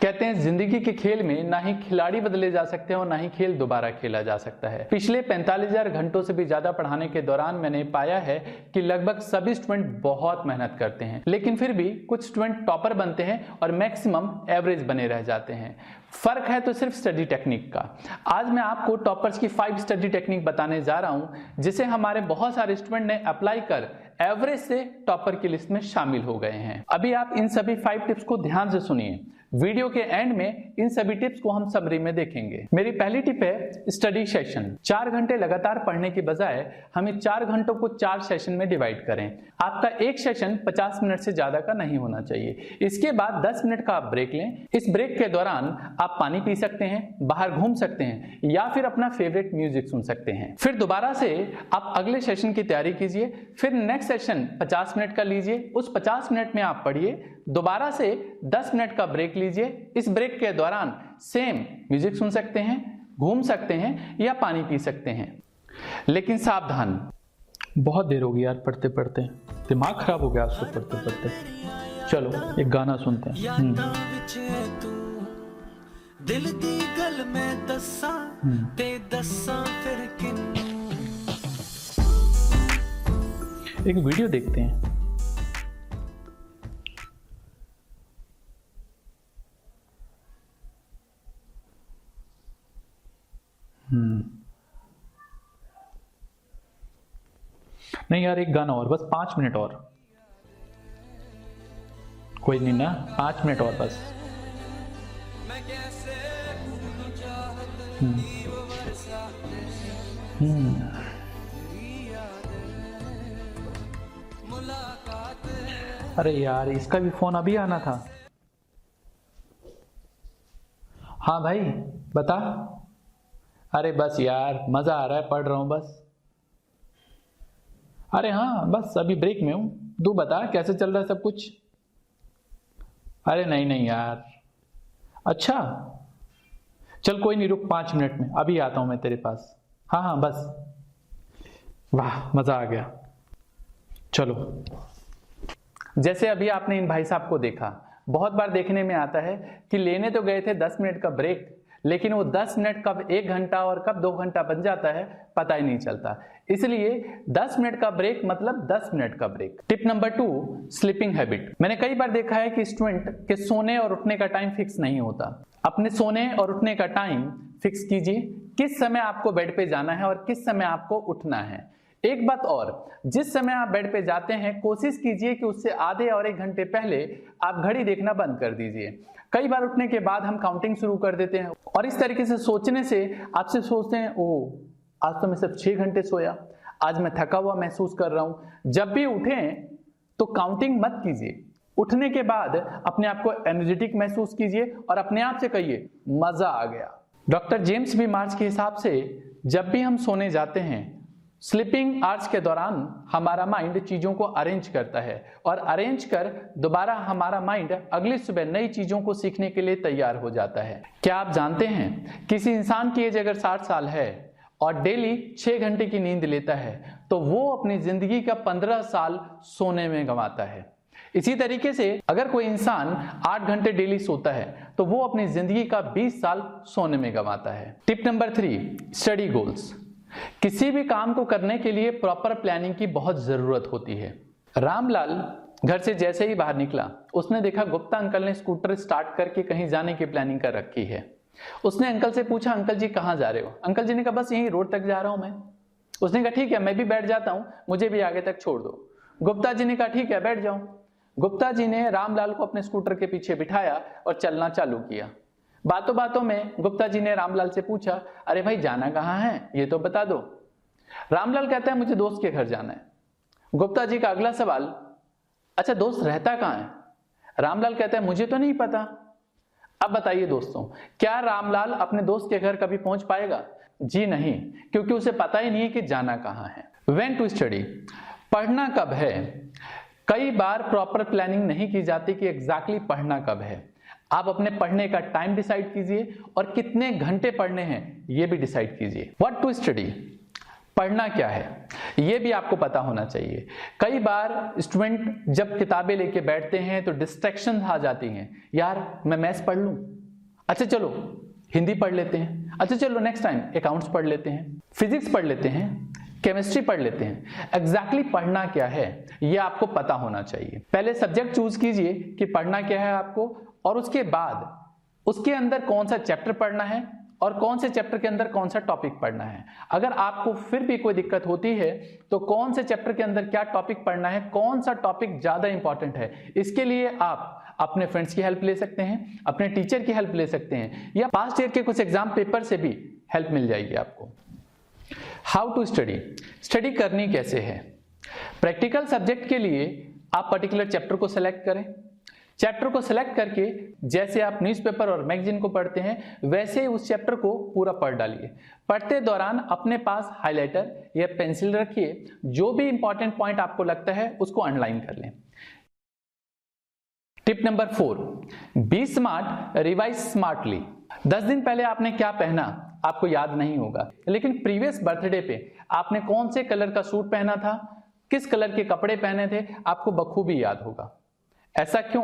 कहते हैं जिंदगी के खेल में ना ही खिलाड़ी बदले जा सकते हैं और ना ही खेल दोबारा खेला जा सकता है। पिछले 45,000 घंटों से भी ज्यादा पढ़ाने के दौरान मैंने पाया है कि लगभग सभी स्टूडेंट बहुत मेहनत करते हैं, लेकिन फिर भी कुछ स्टूडेंट टॉपर बनते हैं और मैक्सिमम एवरेज बने रह जाते हैं। फर्क है तो सिर्फ स्टडी टेक्निक का। आज मैं आपको टॉपर्स की 5 स्टडी टेक्निक बताने जा रहा हूं, जिसे हमारे बहुत सारे स्टूडेंट ने अप्लाई कर एवरेज से टॉपर की लिस्ट में शामिल हो गए हैं। अभी आप इन सभी 5 टिप्स को ध्यान से सुनिए। वीडियो के एंड में इन सभी टिप्स को हम समरी में देखेंगे। मेरी पहली टिप है स्टडी सेशन। 4 घंटे लगातार पढ़ने की बजाय हमें 4 घंटों को 4 सेशन में डिवाइड करें। आपका एक सेशन 50 मिनट से ज्यादा का नहीं होना चाहिए। इसके बाद 10 मिनट का आप ब्रेक लें। इस ब्रेक के दौरान आप पानी पी सकते हैं, बाहर घूम सकते हैं या फिर अपना फेवरेट म्यूजिक सुन सकते हैं। फिर दोबारा से आप अगले सेशन की तैयारी कीजिए। फिर नेक्स्ट सेशन 50 मिनट का लीजिए। उस 50 मिनट में आप पढ़िए। दोबारा से 10 मिनट का ब्रेक लीजिए। इस ब्रेक के दौरान सेम म्यूजिक सुन सकते हैं, घूम सकते हैं या पानी पी सकते हैं। लेकिन सावधान, बहुत देर हो गई यार पढ़ते पढ़ते, दिमाग खराब हो गया आपसे पढ़ते पढ़ते। चलो एक गाना सुनते हैं। दिल दी गल में दसा ते दसा फिर किन्नू। एक वीडियो देखते हैं। नहीं यार, एक गाना और, बस 5 मिनट और। कोई नहीं ना, 5 मिनट और बस। अरे यार, इसका भी फोन अभी आना था। हाँ भाई बता। अरे बस यार, मजा आ रहा है, पढ़ रहा हूं बस। अरे हाँ बस अभी ब्रेक में हूं, तू बता कैसे चल रहा है सब कुछ। अरे नहीं नहीं यार। अच्छा चल कोई नहीं, रुक 5 मिनट में अभी आता हूं मैं तेरे पास। हाँ हाँ बस। वाह मजा आ गया। चलो, जैसे अभी आपने इन भाई साहब को देखा, बहुत बार देखने में आता है कि लेने तो गए थे 10 मिनट का ब्रेक, लेकिन वो 10 मिनट कब 1 घंटा और कब 2 घंटा बन जाता है पता ही नहीं चलता। इसलिए 10 मिनट का ब्रेक मतलब 10 मिनट का break. Tip number 2, sleeping habit. मैंने कई बार देखा है कि स्टूडेंट के सोने और उठने का टाइम फिक्स नहीं होता। अपने सोने और उठने का टाइम फिक्स कीजिए। किस समय आपको बेड पे जाना है और किस समय आपको उठना है। एक बात और, जिस समय आप बेड पे जाते हैं कोशिश कीजिए कि उससे आधे और 1 घंटे पहले आप घड़ी देखना बंद कर दीजिए। कई बार उठने के बाद हम काउंटिंग शुरू कर देते हैं और इस तरीके से सोचने से आपसे सोचते हैं, ओह आज तो मैं सिर्फ 6 घंटे सोया, आज मैं थका हुआ महसूस कर रहा हूं। जब भी उठें तो काउंटिंग मत कीजिए। उठने के बाद अपने आप को एनर्जेटिक महसूस कीजिए और अपने आप से कहिए मजा आ गया। डॉक्टर जेम्स बी मार्च के हिसाब से जब भी हम सोने जाते हैं, स्लीपिंग आवर्स के दौरान हमारा माइंड चीजों को अरेंज करता है और अरेंज कर दोबारा हमारा माइंड अगली सुबह नई चीजों को सीखने के लिए तैयार हो जाता है। क्या आप जानते हैं किसी इंसान की एज अगर 60 साल है और डेली 6 घंटे की नींद लेता है तो वो अपनी जिंदगी का 15 साल सोने में गंवाता है। इसी तरीके से अगर कोई इंसान 8 घंटे डेली सोता है तो वो अपनी जिंदगी का 20 साल सोने में गंवाता है। Tip number 3, study goals. किसी भी काम को करने के लिए प्रॉपर प्लानिंग की बहुत जरूरत होती है। रामलाल घर से जैसे ही बाहर निकला, उसने देखा गुप्ता अंकल ने स्कूटर स्टार्ट करके कहीं जाने की प्लानिंग कर रखी है। उसने अंकल से पूछा, अंकल जी कहाँ जा रहे हो? अंकल जी ने कहा बस यहीं रोड तक जा रहा हूं मैं। उसने कहा ठीक है, मैं भी बैठ जाता हूं, मुझे भी आगे तक छोड़ दो। गुप्ता जी ने कहा ठीक है बैठ जाओ। गुप्ता जी ने रामलाल को अपने स्कूटर के पीछे बिठाया और चलना चालू किया। बातों बातों में गुप्ता जी ने रामलाल से पूछा, अरे भाई जाना कहाँ है ये तो बता दो। रामलाल कहता है मुझे दोस्त के घर जाना है। गुप्ता जी का अगला सवाल, अच्छा दोस्त रहता कहाँ है? रामलाल कहता है मुझे तो नहीं पता। अब बताइए दोस्तों, क्या रामलाल अपने दोस्त के घर कभी पहुंच पाएगा? जी नहीं, क्योंकि उसे पता ही नहीं है कि जाना कहाँ है। व्हेन टू स्टडी, पढ़ना कब है। कई बार प्रॉपर प्लानिंग नहीं की जाती कि एग्जैक्टली पढ़ना कब है। आप अपने पढ़ने का टाइम डिसाइड कीजिए और कितने घंटे पढ़ने हैं ये भी डिसाइड कीजिए। व्हाट टू स्टडी, पढ़ना क्या है ये भी आपको पता होना चाहिए। कई बार स्टूडेंट जब किताबें लेके बैठते हैं तो डिस्ट्रैक्शन आ जाती हैं, यार मैं मैथ्स पढ़ लूं, अच्छा चलो हिंदी पढ़ लेते हैं, अच्छा चलो नेक्स्ट टाइम अकाउंट्स पढ़ लेते हैं, फिजिक्स पढ़ लेते हैं, केमिस्ट्री पढ़ लेते हैं। एग्जैक्टली पढ़ना क्या है ये आपको पता होना चाहिए। पहले सब्जेक्ट चूज कीजिए कि पढ़ना क्या है आपको, और उसके बाद उसके अंदर कौन सा चैप्टर पढ़ना है और कौन से चैप्टर के अंदर कौन सा टॉपिक पढ़ना है। अगर आपको फिर भी कोई दिक्कत होती है तो कौन से चैप्टर के अंदर क्या टॉपिक पढ़ना है, कौन सा टॉपिक ज्यादा इंपॉर्टेंट है, इसके लिए आप अपने फ्रेंड्स की हेल्प ले सकते हैं, अपने टीचर की हेल्प ले सकते हैं, या पास्ट ईयर के कुछ एग्जाम पेपर से भी हेल्प मिल जाएगी आपको। हाउ टू स्टडी, स्टडी करनी कैसे है। प्रैक्टिकल सब्जेक्ट के लिए आप पर्टिकुलर चैप्टर को सिलेक्ट करें। चैप्टर को सिलेक्ट करके जैसे आप न्यूज़पेपर और मैगजीन को पढ़ते हैं वैसे ही उस चैप्टर को पूरा पढ़ डालिए। पढ़ते दौरान अपने पास हाइलाइटर या पेंसिल रखिए, जो भी इंपॉर्टेंट पॉइंट आपको लगता है उसको अंडरलाइन कर लें। Tip number 4, be smart revise smartly. 10 दिन पहले आपने क्या पहना आपको याद नहीं होगा, लेकिन प्रीवियस बर्थडे पे आपने कौन से कलर का सूट पहना था, किस कलर के कपड़े पहने थे, आपको बखूबी याद होगा। ऐसा क्यों?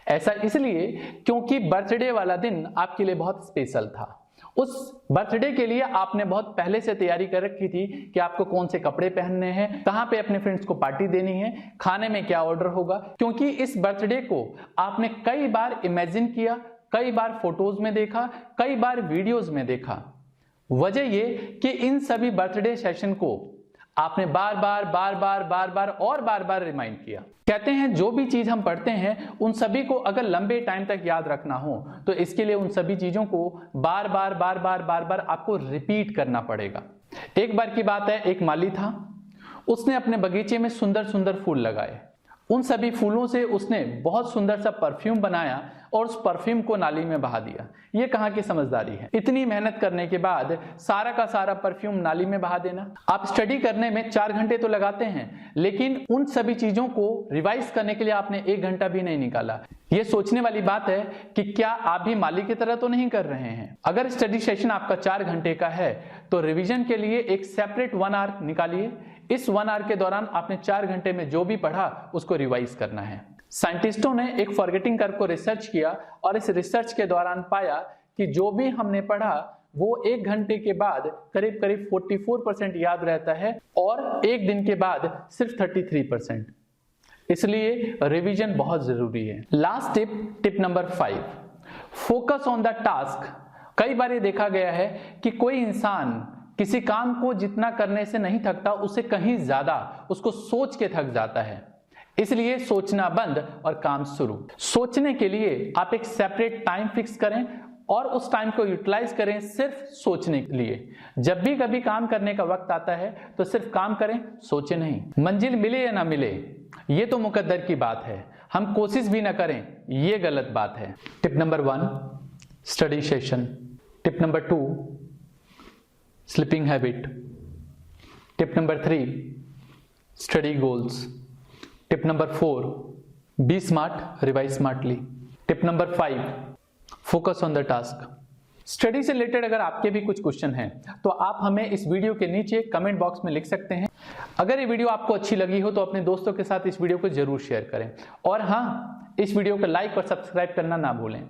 ऐसा इसलिए क्योंकि बर्थडे वाला दिन आपके लिए बहुत स्पेशल था। उस बर्थडे के लिए आपने बहुत पहले से तैयारी कर रखी थी कि आपको कौन से कपड़े पहनने हैं, कहां पे अपने फ्रेंड्स को पार्टी देनी है, खाने में क्या ऑर्डर होगा, क्योंकि इस बर्थडे को आपने कई बार इमेजिन किया, कई बार फोटोज में देखा, कई बार वीडियोज में देखा। वजह ये कि इन सभी बर्थडे सेशन को आपने बार बार रिमाइंड किया। कहते हैं जो भी चीज हम पढ़ते हैं उन सभी को अगर लंबे टाइम तक याद रखना हो तो इसके लिए उन सभी चीजों को बार बार आपको रिपीट करना पड़ेगा। एक बार की बात है, एक माली था, उसने अपने बगीचे में सुंदर सुंदर फूल लगाए। उन सभी फूलों से उसने बहुत सुंदर सा परफ्यूम बनाया और उस परफ्यूम को नाली में बहा दिया। ये कहाँ की समझदारी है? इतनी मेहनत करने के बाद सारा का सारा परफ्यूम नाली में बहा देना। आप स्टडी करने में 4 घंटे तो लगाते हैं, लेकिन उन सभी चीजों को रिवाइज करने के लिए आपने 1 घंटा भी नहीं निकाला। ये सोचने वाली बात है कि क्या आप भी माली की तरह तो नहीं कर रहे हैं। अगर स्टडी सेशन आपका 4 घंटे का है तो रिवीजन के लिए एक सेपरेट 1 आवर निकालिए। इस 1 आवर के दौरान आपने 4 घंटे में जो भी पढ़ा उसको रिवाइज करना है। साइंटिस्टों ने एक फॉरगेटिंग कर्व को रिसर्च किया और इस रिसर्च के दौरान पाया कि जो भी हमने पढ़ा वो 1 घंटे के बाद करीब 44% याद रहता है और 1 दिन के बाद सिर्फ 33%। इसलिए रिवीजन बहुत जरूरी है। Last tip number 5, focus on the task. कई बार ये देखा गया है कि कोई इंसान किसी काम को जितना करने से नहीं थकता, उससे कहीं ज्यादा उसको सोच के थक जाता है। इसलिए सोचना बंद और काम शुरू। सोचने के लिए आप एक सेपरेट टाइम फिक्स करें और उस टाइम को यूटिलाइज करें सिर्फ सोचने के लिए। जब भी कभी काम करने का वक्त आता है तो सिर्फ काम करें, सोचे नहीं। मंजिल मिले या ना मिले ये तो मुकद्दर की बात है, हम कोशिश भी ना करें ये गलत बात है। Tip number 1, study session. Tip number 2, sleeping habit. Tip number 3, study goals. Tip number 4, be smart revise smartly. Tip number 5, focus on the task. Study से रिलेटेड अगर आपके भी कुछ क्वेश्चन हैं तो आप हमें इस वीडियो के नीचे कमेंट बॉक्स में लिख सकते हैं। अगर ये वीडियो आपको अच्छी लगी हो तो अपने दोस्तों के साथ इस वीडियो को जरूर शेयर करें और हाँ, इस वीडियो को लाइक और सब्सक्राइब करना ना भूलें।